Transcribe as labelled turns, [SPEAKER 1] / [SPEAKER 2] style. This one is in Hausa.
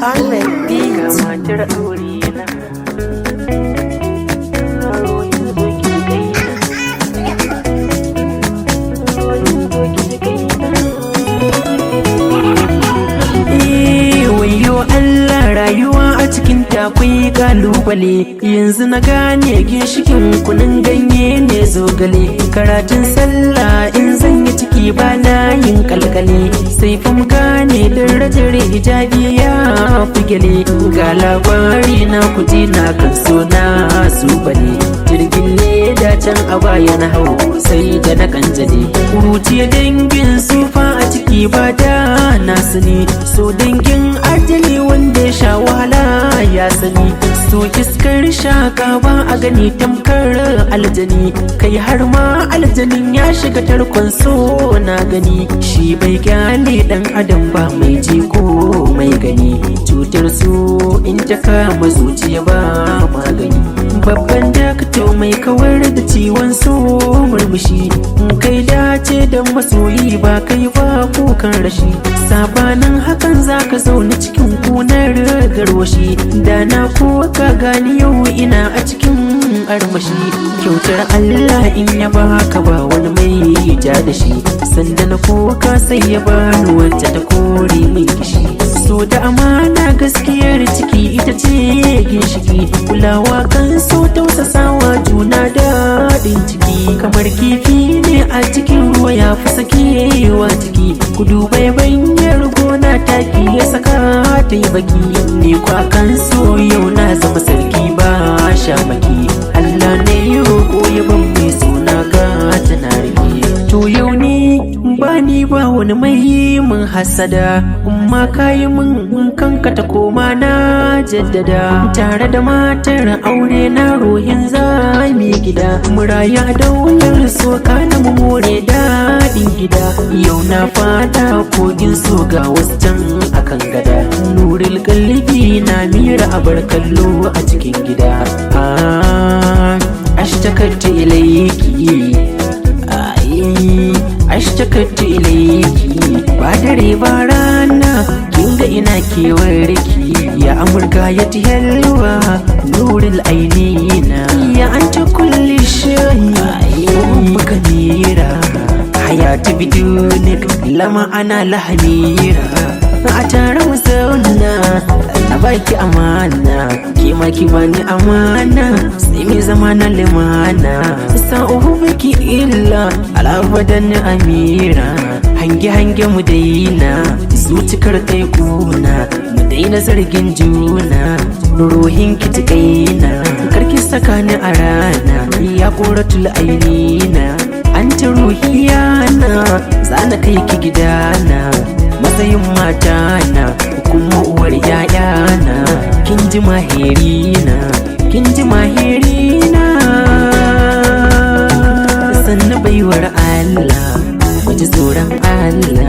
[SPEAKER 1] On the beat.
[SPEAKER 2] matar aure na rohin zo ki kaina rohin zo ki kaina.
[SPEAKER 3] Wayo Allah, rayuwa a cikin takwai kalubale. Yanzu na gane ginshikin kunun ganye ne zogale. Karatun sallah in zan yi ciki ba na yin kalkale. Sai fam gane darajar hijabi ya figele. Ga labari na kuji na kan so na su bane. Jirgin leda can a baya na hau sai da na kanjale. Kuruciya dangin sufa a ciki ba da na sani. So dangin ajali wanda ya sha wahala ya sani. So iskar shaka ba a gani tamkar aljani. Kai har ma aljanin ya shiga tarkon so na gani. Shi bai gyale dan adam ba mai jiko mai gani. Cutar so in ta kama zuciya ba magani. Babban dakto mai kawar da ciwon so murmushi. Kai dace da masoyi ba kai ba kukan rashi. Sabanin hakan zaka zaune cikin kunar garwashi. Da na ko ka gani yau ina a cikin armashi. Kyautar Allah in ya baka ba wani mai ja da shi. Sanda na koka sai ya bani wacce ta kore mai kishi. So da amana gaskiyar ciki ita ce ginshiki. Kulawa kan so tausasawa juna daɗin ciki. Kamar kifi ne a cikin ruwa ya fi sakewa ciki. Ku duba banyar gona taki ya saka ta yi baki. Ni kwa kan so yau na zama sarki ba shamaki. Allah ne roƙo ya ban mai suna ga tana rike. To yau ni ba ni ba wani mai mun hasada. Umma kayi mun kanka ta koma na jaddada. Tare da matar aure na rohin zami gida. Muraya daular soka na mu more daɗin gida. Yau na fada kogin so ga wasu can akan gada. Nuril kalbi na mira abar kallo a cikin gida. Ashtakatu ilayki, ashtakatu ilayki. Ba dare ba rana kinga ina kewar ki. Ya amurka ya tiyalwa nuril ainina. Ya anta kulli shay muka nira. Hayati bidunik lama ana lahamira. A tare mu zauna na baki amana. Ke ma ki bani amana sai mai zama na limana. Sa'uhu baki illa alabadan amira. Hange mu daina zuciyar kai kuna. Mu daina zargin juna ruhin ki ta kaina. Karki saka ni a rana ya koratul ainina. An ta ruhiyana zana kai ki gidana. Matsayin matana kuma uwar yayana. Kin ji mahirina, kin ji mahirina. Sannu baiwar Allah, mu ji tsoron Allah.